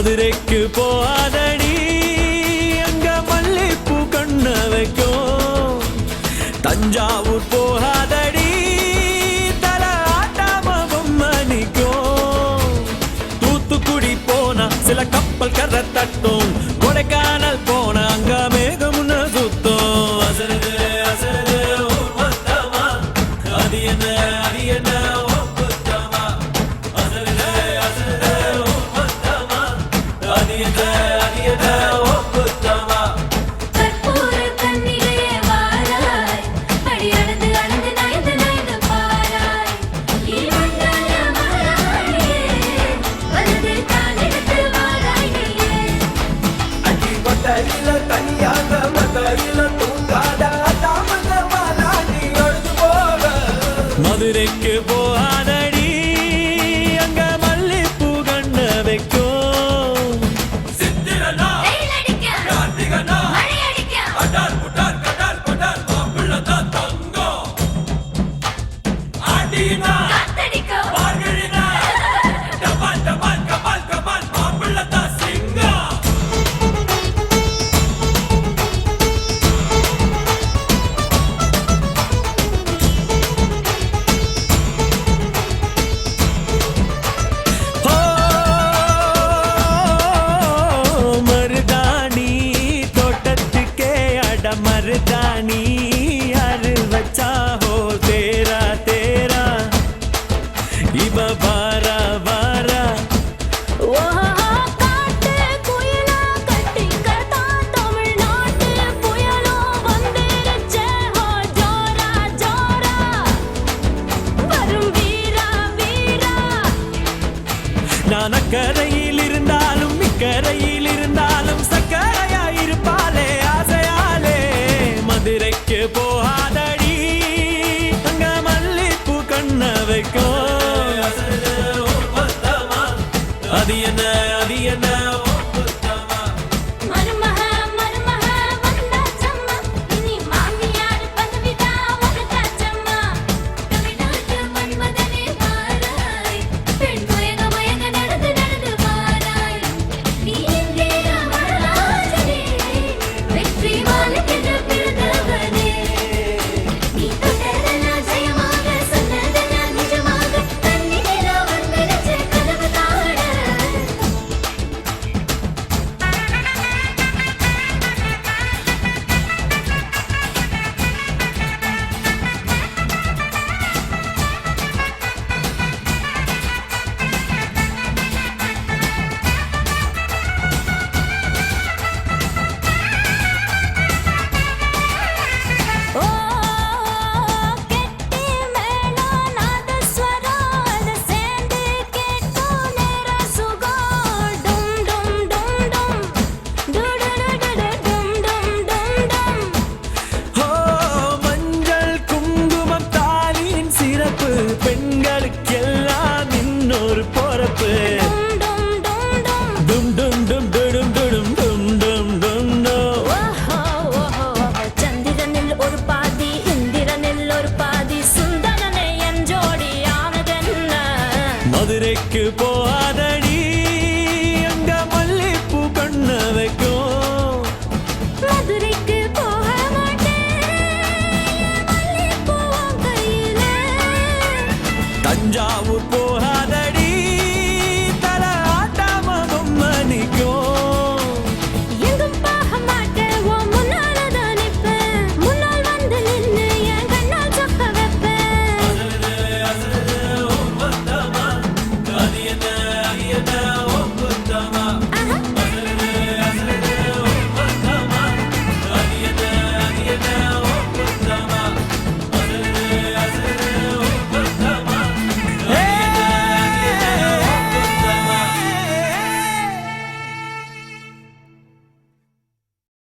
மதுரைக்கு போகாதடி அங்க மல்லிப்பூ கண்ண வைக்கும். தஞ்சாவூர் போகாதடி தல ஆட்டாம பொம்மணிக்கும். தூத்துக்குடி போனா சில கப்பல் கரை தட்டும். கொடைக்கானல் போனா அங்க மேகமுன்ன சுத்தம். அசருது அசருது ஊர் மொத்தமா அது என்ன அது என்ன ஒப்புத்தமா. அசருது அசருது ஊர் மொத்தமா அது என்ன அது என்ன ஒப்புத்தமா. கற்பூர கண்ணிகையே வாராய் அடி அளந்து அளந்து நைந்து நைந்து பாராய். இவண்டல மகாராணியே வலது கால் எடுத்து வாராய் நீயே. அடி மத்தையில தனியாக மத்தையில தூங்காத தாமத வாராணி எழுது போக. மதுரைக்கு போகாதடி அங்க மல்லிப்பூ கண்ண வைக்கும். சித்திரனா வெயில் அடிக்க கார்த்திகனா மழை அடிக்க அடார் புட்டார் கடார் கொடார் மாப்பிள்ளதான் தங்கம். ஆடினா காத்தடிக்க பார்கழினா டபால் டபால் கபால் கபால் மாப்பிள்ளதான் சிங்கம். ஓ மருதாணி தோட்டத்துக்கே அட மருதாணி யாரு வச்சா ஹோ தேரா தேரா இவ வாரா வாரா. ஓஹோ காட்டு குயிலா கட்டிக்கட்டா தமிழ்நாட்டு புயலோ வந்திருச்சே ஹோ ஜோரா ஜோரா வரும் வீரா வீரா. நான் அக்கரையில் இருந்தாலும் இக்கரையில் இருந்தாலும் சக்கரையா இருப்பாளே ஆசையாலே. மதுரைக்கு போகாதடி அங்க மல்லிப்பூ கண்ண வைக்கும். அது என்ன